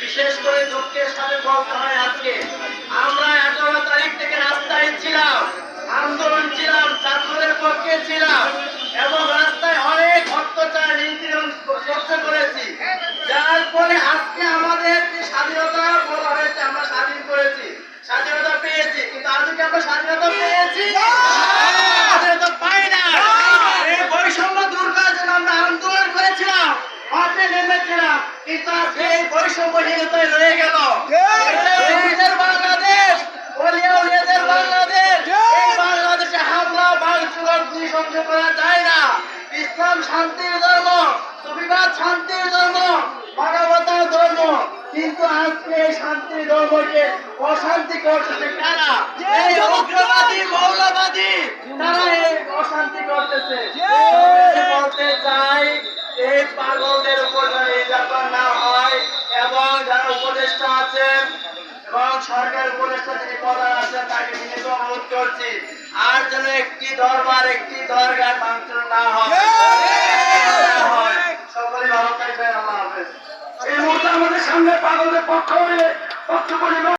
বিশেষ করে দুঃখের সাথে বলতে হয় আজকে আমরা 11 তারিখ থেকে রাস্তায় ছিলাম, আন্দোলন ছিলাম, ছাত্রদের পক্ষে ছিলাম এবং রাস্তায় অনেক অত্যাচার নিপীড়ন সহ্য করেছি। যার ফলে আজকে আমাদের যে স্বাধীনতা বলা হয়েছে, আমরা স্বাধীন করেছি, স্বাধীনতা পেয়েছি, কিন্তু আজকে আমরা স্বাধীনতা পেয়েছি, স্বাধীনতা পাই না। এই বৈষম্য দূর করার জন্য আমরা আন্দোলন করেছিলাম, মাঠে নেমেছিলাম, কিন্তু আজকে এই বৈষম্যহীনতায় রয়ে গেল। এটা বাংলাদেশ, ওলিয়াউলিয়াদের বাংলাদেশ। এই বাংলাদেশে হামলা ভাঙচুর সহ্য করা যায় না। ইসলাম শান্তির ধর্ম, সুফিবাদ শান্তির ধর্ম, মানবতার ধর্ম, কিন্তু আজকে এই শান্তির ধর্মকে অশান্তি করতেছে কারা? এই উগ্রবাদী মৌলবাদী, তারা এই অশান্তি করতেছে। বলতে চাই, এই পাগলদের উপর নির্যাতন না হয় এবং যারা উপদেষ্টা আছেন এবং সরকার উপদেষ্টা যিনি প্রধান আছেন তাকে বিনীত অনুরোধ করছি, আর যেন একটি দরবার, একটি দরগার ভাঙচুর না হয়। সকলে ভালো থাকবেন। আল্লাহ হাফেজ। এই মুহূর্তে আমাদের সামনে পাগলদের পক্ষ হয়ে